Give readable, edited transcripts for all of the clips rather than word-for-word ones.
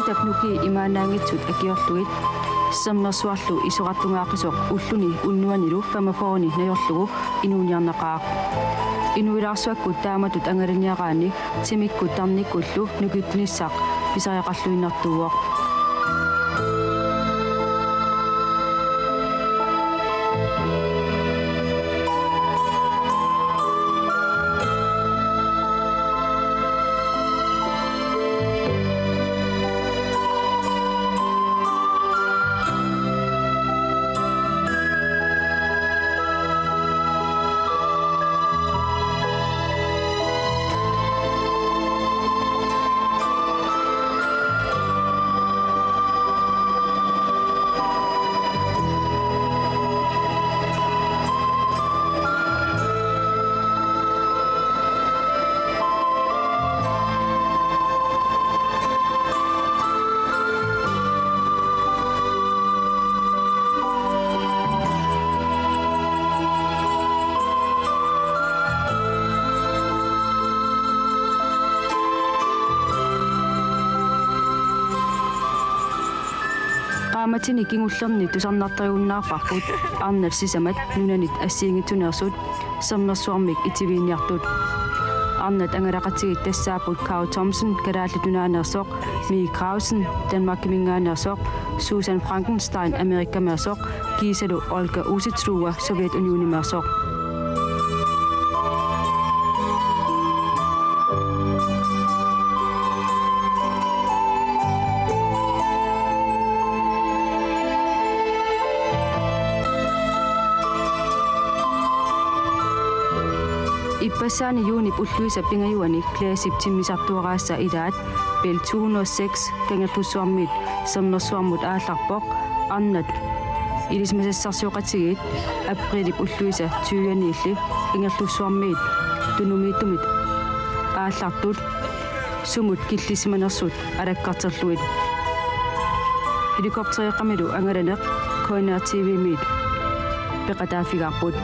tapnuki imaanaangitsut akiorluit sammersuarlu isuqartungaaqisuq ulluni unnuanilu famafooni najorlugu inuuniarnaqaaq inuilaarsuakkut taamatut angaliniaqaani timikkut tarnikkullu nukitnissaq pisariaqarluinnartuuoq qamatini kingullerni tusarnartariunnaarparput arnal sisamat nunanit assiingitunersut sammersuarmik itiviinniartut arnat angalaqatigit tassaaput Carl Thomsen kalaallutunaanersoq Mie Krausen Danmark-kimingaanersoq Susan Frankenstein Amerikamersoq Gisalu Olga Usitrua Sovjetunioonimersoq Ipassaani juunip ulluisa pingajuani klaasip timmisartuaraassa ilaat bel 206 kangertussuarmit sammersuarmut aallarpoq arnat ilismasassarsuoqatigit aprilip ulluisa tyuaniilli kangertussuarmit tunumiittumit aallartut sumut killisimanersut alakkarterluit helikopteriqamilu angalaneq KNR TV-mit peqataafigaarput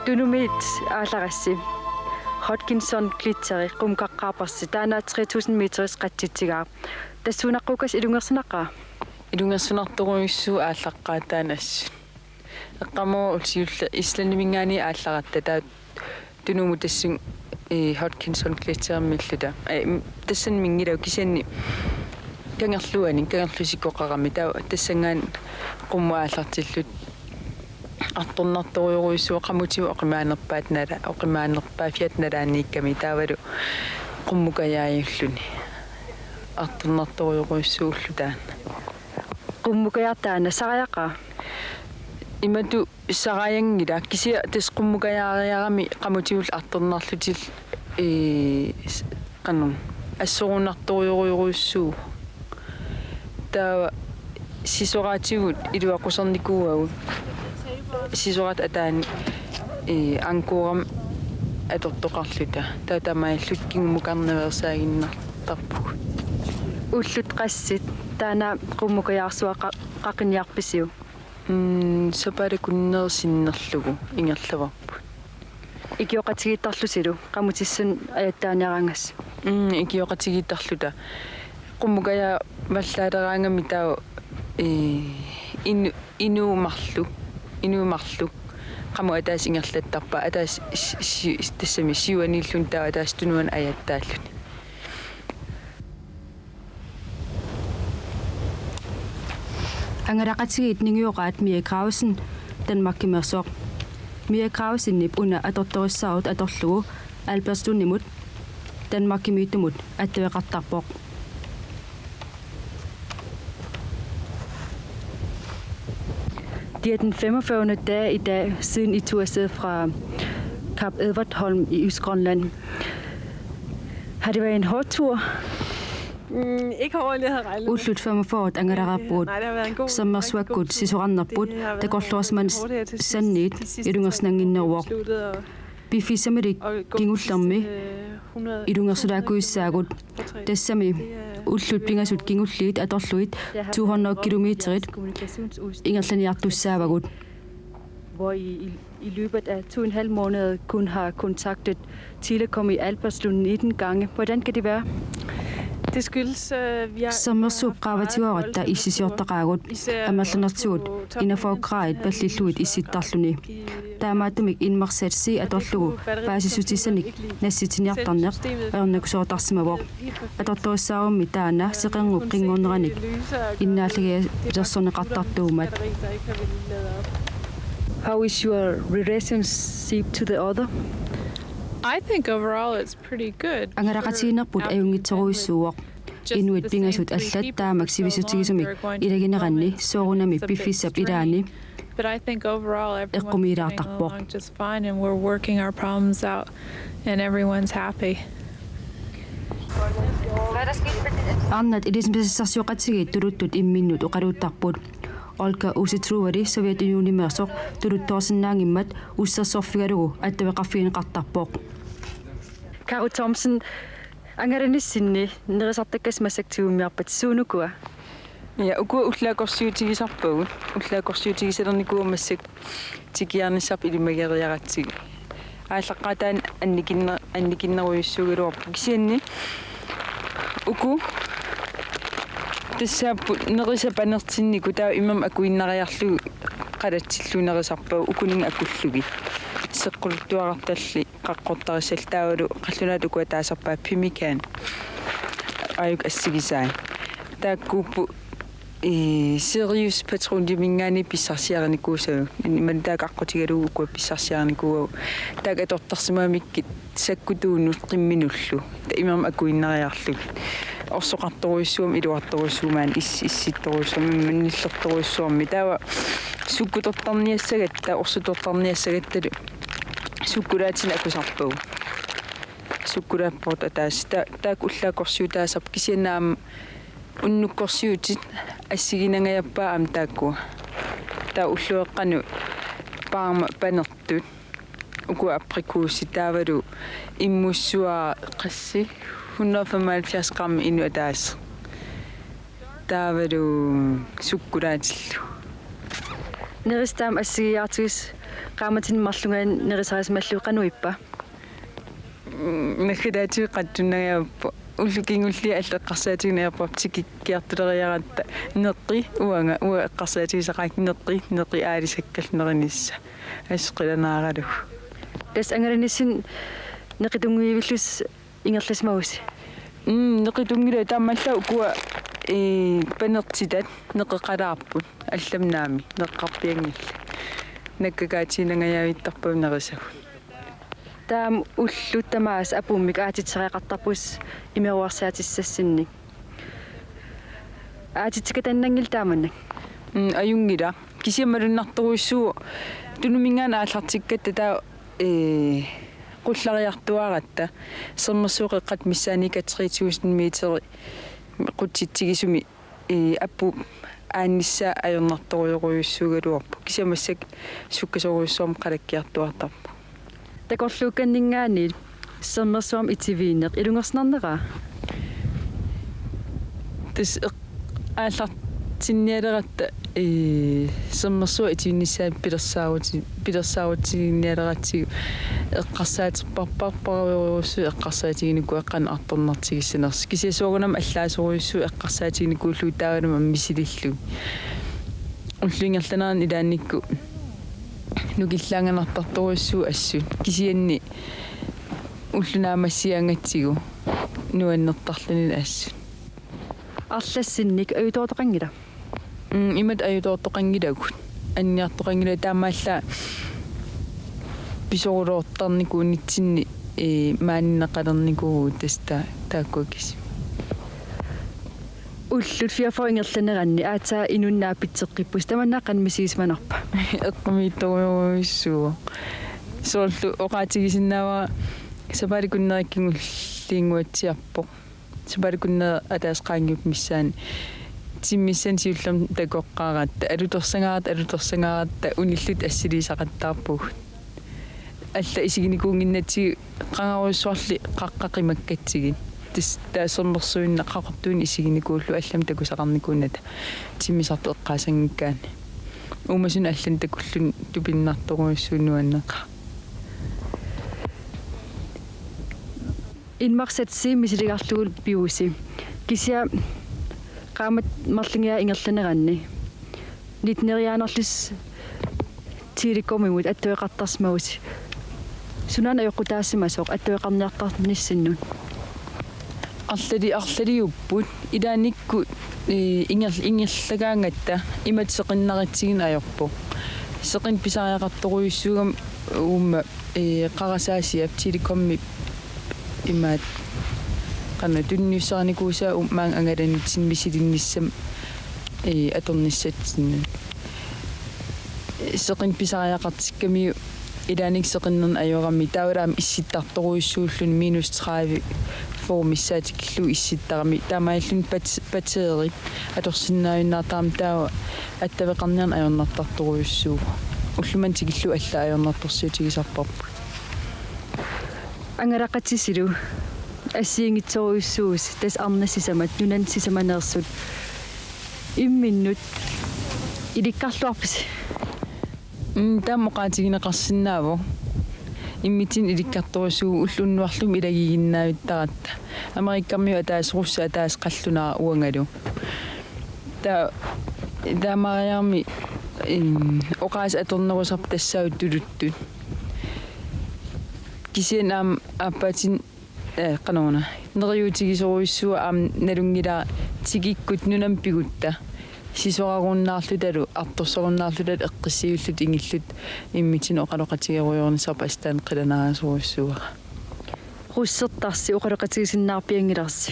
Tunumit aallarassi Hodgkinson glitteri qumkaqqaaparsi taana 3000 meters qattitigaa tassuunaqqukas ilungersinaqqa ilungersunartoruissuu ааllaqqaataanas эққамоо улсиулла исланимингаани аалларатта таа тунуму тассун Hodgkinson glitterмиллута тассан мингилау кисианни кангерлусиккоқарами таа тассангаан qumma ааллартиллут артторнарторюруиссуа qamutiу oqimaanерpaat nala oqimaanerpaafiat nalaanniikkami taavalu qummukajaajulluni артторнарторюруиссууллу таана qummukajartaana sariaqa имату сараянгила кися тас qummukajaaриарами qamutiul артторнарлутил qanum ассорунарторюруйссуу таа сисораатигут илуақусерникууагут сисорат атаани анкуурам атортоқарлута таатамаиллут кингумукарневерсаагиннартарпуг уллут qassит таана qummukajаарsuа qaqiniarpisiu сапаре куннерсиннерлугу ингерлаварпут икиоқатигиттарлусилу qamutissун аяттааниарангас икиоқатигиттарлута qummukajaa маллаалераангами таа инуумарлу qamu ataas ingerlattarpa ataas tassami siuanillun taa ataas tunuan ajattaalluni angalaqatigit ningiuqaat Mie Krausen Danmark-kimmersoq Mie Krausenip una atortorissaarut atorlugu Albertslundimut Danmark-kimiittumut attaveqartarpoq Det er den 45. dag i dag, siden I tog afsted fra Kap Edvardholm i Østgrønland. Har det været en hård tur? Ikke hårdere, end jeg havde regnet med. Ullut 45 angaraqarpuut Nej, det har været en god sammersuakkut sisurannerput taqorluarsman sannit ilungersnanginnerwoq pifisamirik kingullermi ilungersulaakkuissaagut tassami ullut pingasut kingulliit atorluit 200 kilometerit ingerlaniartussaavagut hvor I løbet af 2,5 måneder kun har kontaktet Telecom i Albertslund 19 gange. Hvordan kan det være? Det skyldes, vi har sammersuuqqaavatiuarat issisiortaqaagut amallunertuut inafookrait pallilluit issittarluni taamaatumik inmarsaatsi atorlugu paasisutissanik nassitiniartarneq aernakusoortarsimavoq atortuussaarummi taana seqenguq qinngorneranik innaalligia pilersorneqartartuumat. How is your relationship to the other? I think overall it's pretty good. Angaraqatiinerput ajungitsoruissuuq inuit pingasut allat taamak sivisutisumik ilagineranni soorunami piffissap ilaani But I think overall everyone's eqqumiilaartarpoq getting along just fine and we're working our problems out and everyone's happy. Arnat ilismissarsiuqatigiit tuluttut imminnut uqaluuttarput Olga usitruari Sovjetunionimmersoq tuluttoorsinnaangimmat ussassorfigalugu attaveqarfiineqartarpoq. Karo Thomsen, angarinnissinni nerisartakkasmassaktuummiarpat suunukua. Ja uku ullaakorsiutigisarpagut ullaakorsiutigisalernikuumassak tikiarnissarp ilimageriaratsig ааллаққатаан анникиннеруйуссугилуарпу кисианни уку тассааппут нерисапанертиннику таа имам акуиннариарлугу қалатсиллунерисарпагу укунинга акуллуги сеққултуарарталли қаққортарисал таавалу қаллунаатукуа таасарпаа пимикаан аюк ассигисаа тааккууппу serious patrullimingani pissarsiaranikkuusau imman taaqaqqutigalugu ukku pissarsiaranikkuugu taaqatortarsimaamikkit sakkutuunnut qimminullu ta imam akuinnariarlug orsoqartoruissuum iluartoruissuumaan issittoruissuum mannillertoruissuarmi taawa sukkutortarniassagatta orsutortarniassagattalu sukkulaatin akusarpagu sukkulaapporut ataas taak ullaakorsiutaasarp kisiannaam unnukkorsiutit assiginangajappa am taakku ta ullueqqanu paama panertut uku aprikuussi taavalu immussua qassi 175 gram inu ataas taavalu sukkulaatillu Neristam assigiartuis qaamatin marlungaan nerisarismallu qanuippa. Nakadaati qattunagayappa уллукингулли аллеққарсаатигнеерпап тикиккиартулериаратта неққи уанга эққарсаатигисақаак неққи аалисаккалнеринисса асқиланаагалу Тас ангаранисин неқитунгуивиллус ингерласмагус. неқитунгила таамалла укуа панертитат неқеқалаарпут алламнаами неққарпиангилла наккакаатинангаяавиттарпам нерисагу Taam ulluttamaas apummik aatitsereqartarpus imeruarsaatissassinnik. Aatitsikatannangil taamannak. Ajungila kisiamalunnartoruissuu tunumingaan aallartikkatta taa qullariartuaratta sermersuuqeqqat missaanikat 3000 meteri qutsittigisumi appu aannissaa ajornartoruyoruissuugaluarpu kisiamassak sukkasoruissuarm qalakkiartuartarpu Takorluukanningaanil sermersuam itiviinneq ilungersnarneraa. Tas aallartinnialeratta sermersua itivinnissaa pilersaawutiginnialeratsigu eqqarsaaterparparparuyorussu eqqarsaatiginikku eqqan artornartigissanersi kisiasuugunam allaasoruissu eqqarsaatiginikkuullu taaganam ammisilillu уллингерланеран илаанникку нукиллаанганартарторуссуу ассут кисианни уллунаамассиаангатсигу нуаннертарлунил ассут Арлассинник аюутоортоқангила. имат аюутоортоқангилагут анниартоқангила таамаалла писорулоортарнику нитсинни мааниннеқалерникуу таста тааккуакис Ullut fiafoingerlaneranni aata inunna pitseqqipus tamannaqqan misigismanerpa. Eqqamiittoruissuo soorlu oqaatigisinnaava sapalikunnerikkingullingуатсиарpo супалукуннера атаасqaangiup missaani тиммиссан сиуллам такоққаараатта алуторсангаратта униллут ассилисақаттаарпуг алла исигиникуунгиннати қангаруйссуарли қаққақимаккатсигит тис таасермерсуинна қақортуин исигиникууллу аллам такусақарникуунната тиммисарту эққаасангиккаани умасун аллан такуллун тупиннарторуиссуунуаннеқа инмарсат симмисилигарлугул пиуси кися qaamат марлингиа ингерланеранни нитнериаанерлис тиликкормимут аттуеқартарсмагус сунана йоқутаассимасоқ аттуеқарниартарниссиннут арлалиуппут илааникку ингерлагаангатта имат сеқиннаритсигин аёрпу сеқин писариақарторуйуссуугам уумма қарасаасиап тиликкорми имаат qanna tunniussarnikuusaa maang angalanitsin misilinissam atornissatsinnun seqin pisariaqartikkami ilaanik seqinnern ajorammi taulaam issittartoruissuullun -30 formissaatikillu issittarami taamaallun pateeri atorsinnaayunnaartaam taawa attaveqarnian ajornartartoruissuu ulluman tikillu alla ajornartorsiutigisarparpu ангарақатсисилу ассиингитсоруйуссуус тас арнасисамат нунан сисаманеерсут имминнут иликкарлуарпис таамоqaатигинеқарсинааву иммитин иликкарторусуу уллуннуарлум илагигиннаавиттаратта америккармиу атаасрусса атаас қаллунаа уангалу таамариарми оқаас аторнерусарп тассаут тулуттут кисинаам аппатин qanona neriutigisoriussua aam nalungila tigikgut nunam pigutta sisoraruunnaarlutalu artorsorunnaarlutat eqqissiullut ingillut immitin oqaloqatigeruyornisarpa astaan qilanaraasurussua russertarsi oqaloqatigisinnaarpiangilarsi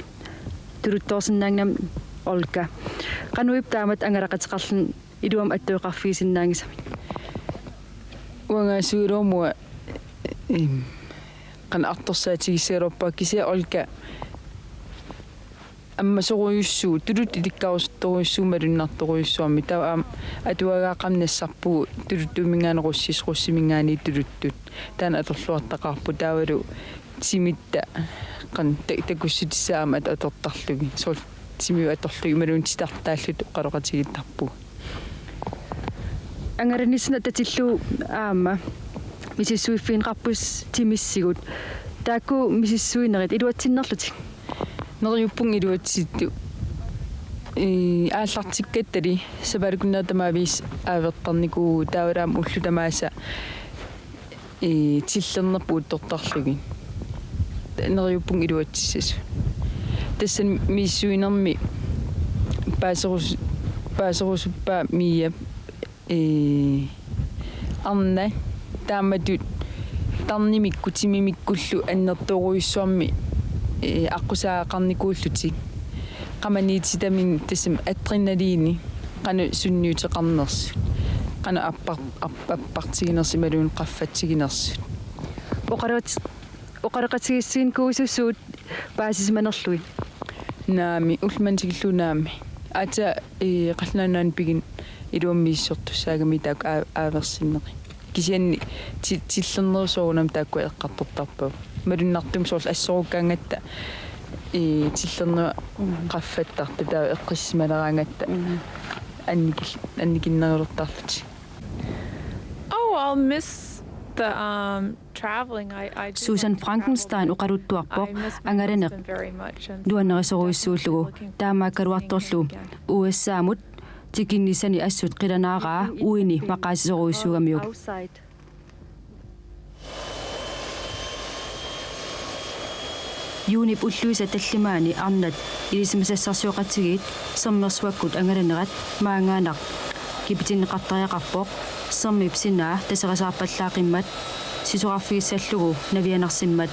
tuluttoorsinnaangnam olka qanuip taamat angalaqatiqarlun iluam attueqarfiisinnaangisami uangaasuilormua qan artorsaatigisseeroppa kisia olka amma soruyussuu tulut ilikkaarustoruyussuumalunnartoruyussuarmi taa aam atuagaaqamnassarpu tuluttumingaanерussis russimingaani taan atorluartaqarpu taavalu timitta qan takussutisaama atortarlugi sol timiu atorlugi imaluun titartaallut qaloqatigittarpu ангаранисна татиллу аама мисиссуиффиинеқарпус тимиссигут таакку мисиссуинерит илуатсиннерлутик нерюппун илуатситту ааллартиккаттали сапалукуннаатамаавис ааверторнику таавалаам уллутамааса тиллернерпу уттортарлуги нерюппун илуатсисасу тассан миссуинерми паасерусуппаа мия арна тааматут тарнимикку тимимиккуллу аннерторуйуссуарми аққусаақарникууллутик qamaniititamin tassam adrenaliini qanu sunniuteqarnersu qanu appartiginersimaluun qaffatsiginersut oqaraqatigissiin kuusussuut paasismanerlui naami ulmantigillunaami ata qallanaan pigin iluammiissortussaagami taak aaversinneqi kisianni tillernerusoorunam taakku eqqartortarpa malunnartum soorl assorukkaangatta tillernu qaffattartu taa eqqissimalarangatta annikinnerulortarlut Oh, I'll miss the traveling. I Susan Frankenstein uqaruttuarpoq angalaneq nuanerisoruissuullugu taamaakkaluartorlu USA-mut tikinnisani assut qilanaaraa uini maqaasisoruissuugamiuk Junip ulluisa tallimaani arnat ilismasassarsuoqatigit sermersuakkut angalanerat maangaanaq kipitinneqartariaqarpoq sermipsinaa taserasaarpallaaqimmat sisoqarfigissallugu navianarsimmat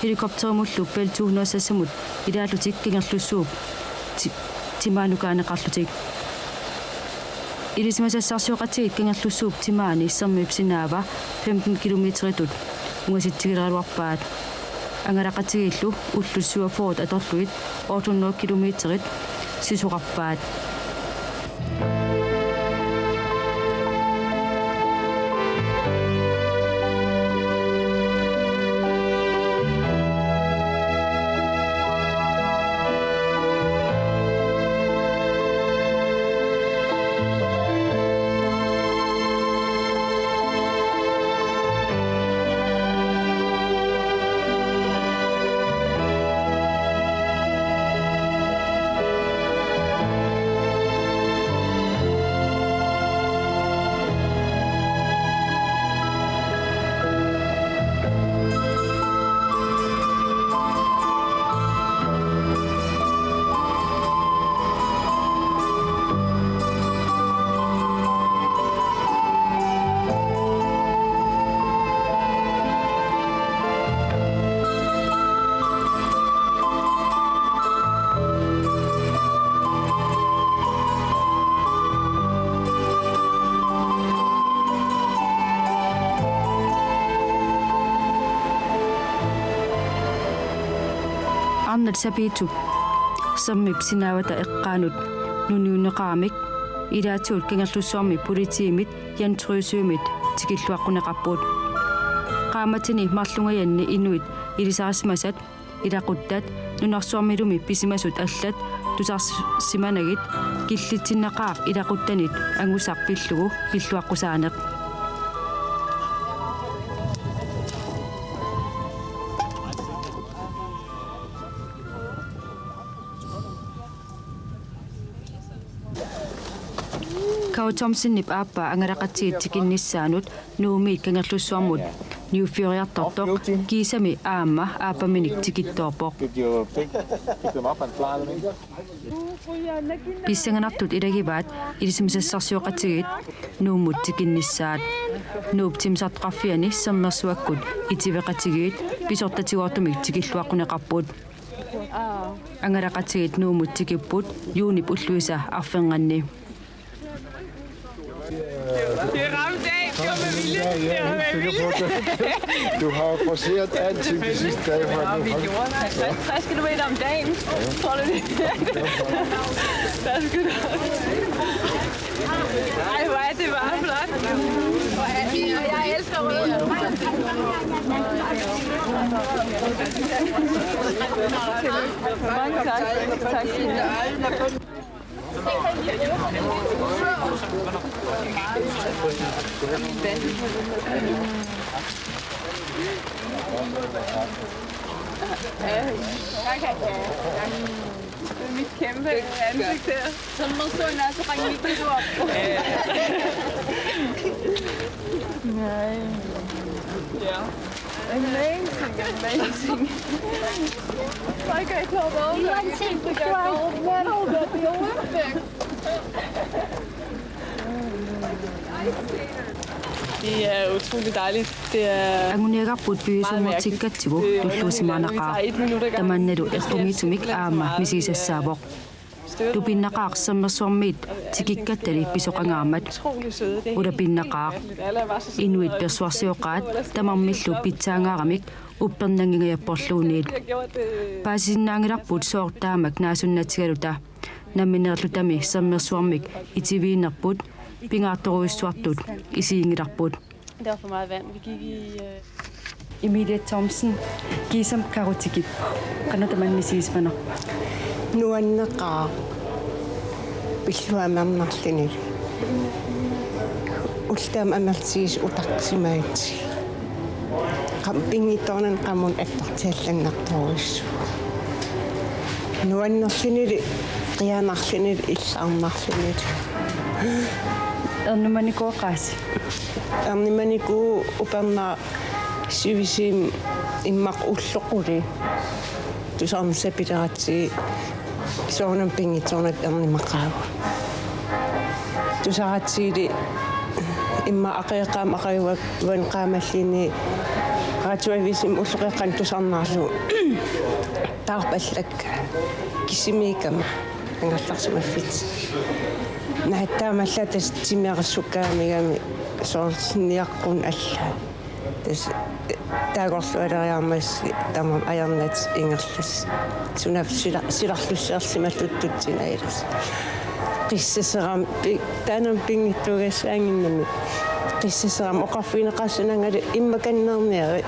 helikoptermullu Bell-200 ilaallutik kingerlussuup timaanukaanеqarlutik ilismasassarsuoqatigit kingerlussuup timaani sermipsinaava 15 kilometeritut ungasittigileruarpaat ангалақатигиллу уллуссуафорут аторлуит 800 километрит сисуқарпаат арнат сапииту саммип синаавата эққаанут нуниунеқарамик илаатиут кангерлуссуарми политиимит янтрюсуумит тикиллуаққунеқарпуут qaamатини марлунгаянни инуит илисарисмасат илақуттат нунарсуармилуми писимасут аллат тусарсиманагит киллитсиннеқаақ илақуттанит ангусар пиллугу киллуаққусаанеқ Kau Thomson-nip aappa angalaqatiit tikinnissaanut nuumiit kangerlussuarmut niufioriartortoq kiisami aamma aappaminik tikittoorpoq pissanganartut ilagivaat ilisimisassarsuoqatigit nuummut tikinnissaat nuuptimsartoqarfiani sernersuakkut itiveqatigit pisortatiguortumik tikilluaqquneqarput angalaqatigit nuummut tikipput juunip ulluisa arfenganni. Det er ramt af. Det var med vilje. Det var med vilje. Du har forceret alting de sidste dage. Ja, vi gjorde 60 km om dagen. Tror du det? Værsgo. Ej, hvor er det bare flot. Jeg elsker rød. Mange tak. Tak skal du have. Det er mit kæmpe ansigt her. Så må stående også ringe mit video op. Nej. Ja. Amazing, amazing. Like I told all the people got gold medals at the Olympics. Det er utroligt dejligt. Det er Anguneqarput pyusumortikkatsigu tulluusimaanaqaa tamannalu eqqumiitumik aama misisassaavoq tupinnaqaaq sammersuarmiit tikikkattali pisoqangaarmat ulapinnaqaaq inuit persuarsioqaat tamarmillu pitsaangaaramik uppernangingaapporluuniit paasisinnaangilarput soortaamak naasunnatigaluta namminerlutami sammersuarmik itiviinerput pingaartoruissuartut isiingilarput. Der var for meget vand. Vi gik i... Emilia Thomsen, Gisam Karotikip. Kanataman misismana. Nuanneqaa pilluamernarlini. Ultaam amertiis utaqsimaati. Qampingitornan qamun attortiallannartoruissu. Nuannerlinili qianarlinili illarnarlinili. Ernumanikoqaasi. Ernimanikuu uperna sivisim immaq ulloquli. Tusarnisapileratsigi soornam pingitornat ernimaqaagu. Tusaratsiili imma aqiiqaam aqayuak vanqaamallini ratuavisim ulloqeqqan tusarnaarlu taarpallakka kissimiikama angallarsumaffit. Nahattaamalla tas timiaqassukkaamigami soorniaqqun alla tas taakorlualeriarmas tamam ajarnat ingerlus sunaf silarlussarsimalluttutsinailas qissaseram tanam pingittugassaanginnami qissaseram oqarfineqassanangale immakannerniari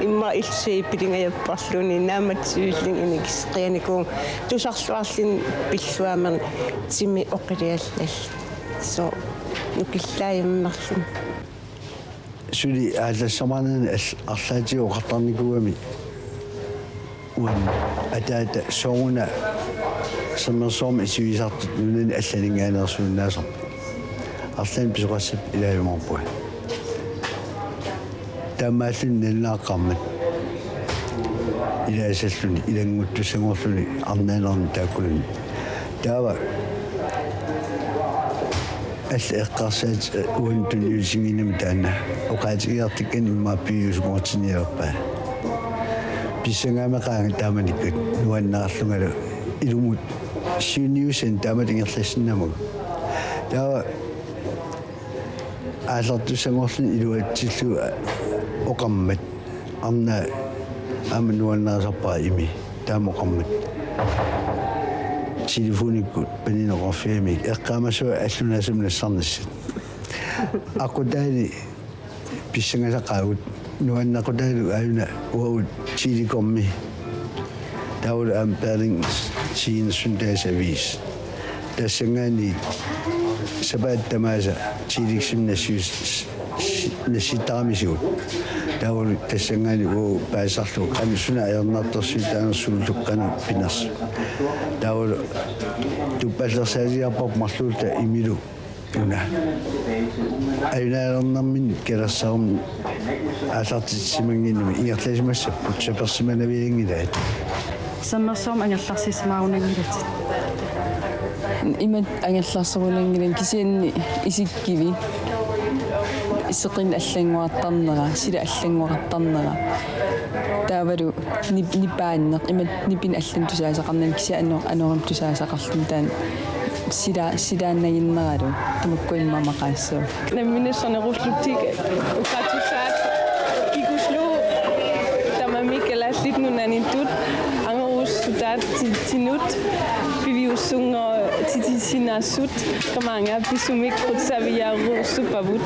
imma ilsiipilingajapparluni naamatsiulling inikis qianikuun tusarluarlin pilluaamern timi oqiliallall so nukillaaimmarlun suli aallassamarnani арлаати оқартарникуами уан атаата сооруна саммерсоорми исуисартут нунани аллалингааnersuunnaasar арлаан писоқассап илаавимарпуа таамааллун наллааққармат илаасаллуни илангуттусангорлуни арнаанерни тааккулуни таава эққарсаат уантуниусингинами таана оқаатигиартиккани иммааппиусугуутсиниарпа писсангаамеқаанга тааманиккат нуаннаарлунгалу илумут сиуниусен таамалингерлассиннамагу таава аалертуссангорлун илуатсиллу оқаммат арна амнуаннаасарпаа ими таамоқаммат телефониккут панинеқарфиами эққаамасуа аллунаасумнассарнассат ақутаани писсангасақаагут нуаннақутаалу аюна уаут тиликорми таула амперлинг сиинсундаасавис тассангаани сабааттамааса тиликсимнассиус насситарамисигут таула тассангаани уу паасарлу қануссуна аернартэрсуутаанерсууллуққану пинарс таула туппаллерсаалиарпар марлуулта имилу уна айнаалернармин келассаарум аалартитсимангиннуми ингерласимассаппут саперсиманавиангилаат саммерсоорм ангерларсисмаагунангилат имат ангерларсерулангилан кисианни исиккиви исеқин аллангуартарнера сила аллангуартарнера таавалу нипааннеқ имат нипин аллан тусаасақарнан кися анорам тусаасақарлун таан сидааннагиннералу тамаккуиммамақаассуу наминессанеруллутик укатусаат кикуслу тамамикалааллит нунанинтут ангеруссутаат тинут пивиуссунго титисинаассут камаанга писумик крутсавиаарруссупавут